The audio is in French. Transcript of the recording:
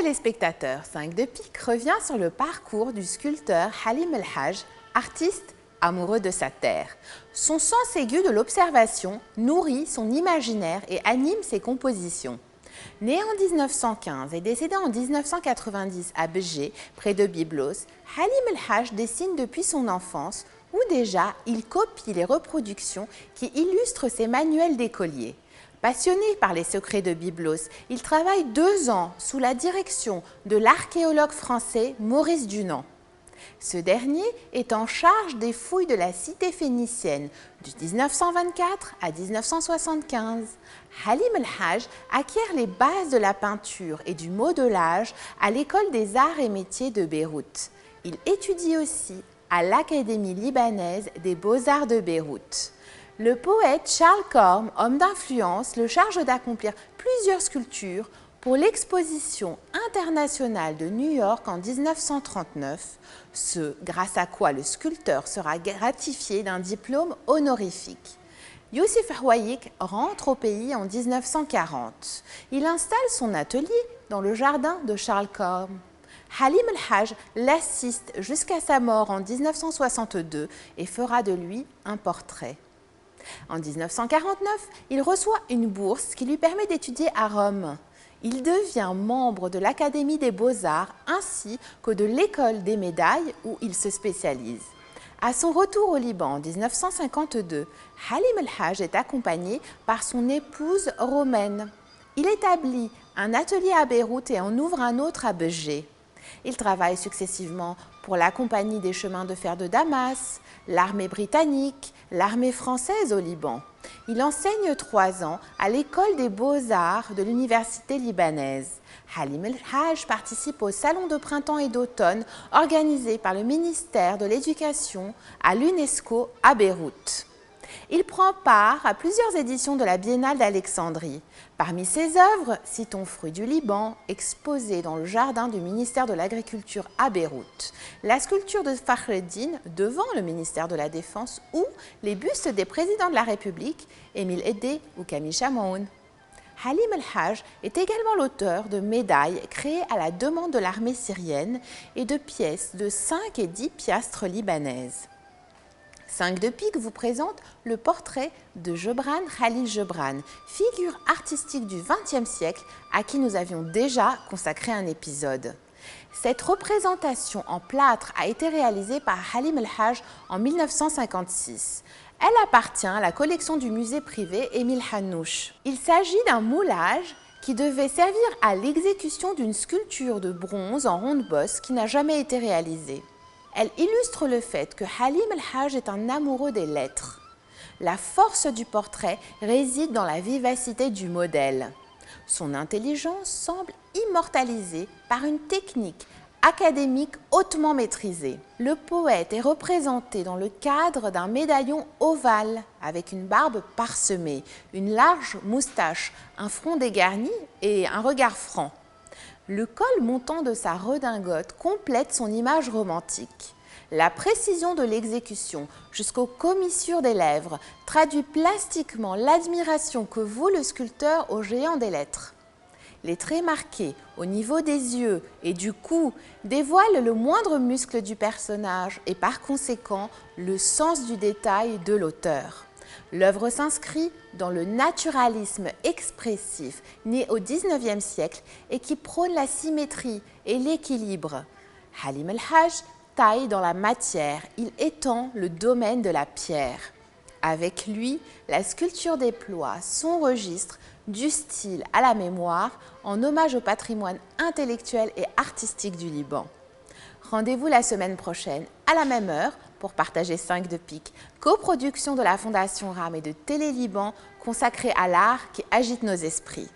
téléspectateurs, 5 de pique revient sur le parcours du sculpteur Halim El Hadj, artiste amoureux de sa terre. Son sens aigu de l'observation nourrit son imaginaire et anime ses compositions. Né en 1915 et décédé en 1990 à Béger, près de Byblos, Halim El Hadj dessine depuis son enfance où déjà il copie les reproductions qui illustrent ses manuels d'écolier. Passionné par les secrets de Byblos, il travaille 2 ans sous la direction de l'archéologue français Maurice Dunant. Ce dernier est en charge des fouilles de la cité phénicienne de 1924 à 1975. Halim El Hadj acquiert les bases de la peinture et du modelage à l'école des arts et métiers de Beyrouth. Il étudie aussi à l'Académie libanaise des beaux-arts de Beyrouth. Le poète Charles Corm, homme d'influence, le charge d'accomplir plusieurs sculptures pour l'exposition internationale de New York en 1939, ce grâce à quoi le sculpteur sera gratifié d'un diplôme honorifique. Youssef Houayik rentre au pays en 1940. Il installe son atelier dans le jardin de Charles Corm. Halim El Hadj l'assiste jusqu'à sa mort en 1962 et fera de lui un portrait. En 1949, il reçoit une bourse qui lui permet d'étudier à Rome. Il devient membre de l'Académie des Beaux-Arts ainsi que de l'École des Médailles où il se spécialise. À son retour au Liban en 1952, Halim El Hadj est accompagné par son épouse romaine. Il établit un atelier à Beyrouth et en ouvre un autre à Béger. Il travaille successivement pour la Compagnie des chemins de fer de Damas, l'armée britannique, l'armée française au Liban. Il enseigne 3 ans à l'école des beaux-arts de l'université libanaise. Halim El Hadj participe au salon de printemps et d'automne organisé par le ministère de l'Éducation à l'UNESCO à Beyrouth. Il prend part à plusieurs éditions de la Biennale d'Alexandrie. Parmi ses œuvres, citons Fruits du Liban, exposé dans le jardin du ministère de l'Agriculture à Beyrouth, la sculpture de Fakhreddin devant le ministère de la Défense ou les bustes des présidents de la République, Émile Eddé ou Camille Chamoun. Halim El Hadj est également l'auteur de médailles créées à la demande de l'armée syrienne et de pièces de 5 et 10 piastres libanaises. 5 de pique vous présente le portrait de Gebran Khalil Gebran, figure artistique du XXe siècle à qui nous avions déjà consacré un épisode. Cette représentation en plâtre a été réalisée par Halim El Hadj en 1956. Elle appartient à la collection du musée privé Émile Hannouch. Il s'agit d'un moulage qui devait servir à l'exécution d'une sculpture de bronze en ronde-bosse qui n'a jamais été réalisée. Elle illustre le fait que Halim El Hadj est un amoureux des lettres. La force du portrait réside dans la vivacité du modèle. Son intelligence semble immortalisée par une technique académique hautement maîtrisée. Le poète est représenté dans le cadre d'un médaillon ovale avec une barbe parsemée, une large moustache, un front dégarni et un regard franc. Le col montant de sa redingote complète son image romantique. La précision de l'exécution jusqu'aux commissures des lèvres traduit plastiquement l'admiration que vaut le sculpteur au géant des lettres. Les traits marqués au niveau des yeux et du cou dévoilent le moindre muscle du personnage et par conséquent le sens du détail de l'auteur. L'œuvre s'inscrit dans le naturalisme expressif né au XIXe siècle et qui prône la symétrie et l'équilibre. Halim El Hadj taille dans la matière, il étend le domaine de la pierre. Avec lui, la sculpture déploie son registre du style à la mémoire en hommage au patrimoine intellectuel et artistique du Liban. Rendez-vous la semaine prochaine à la même heure pour partager 5 de pique, coproduction de la Fondation RAM et de Télé Liban consacrée à l'art qui agite nos esprits.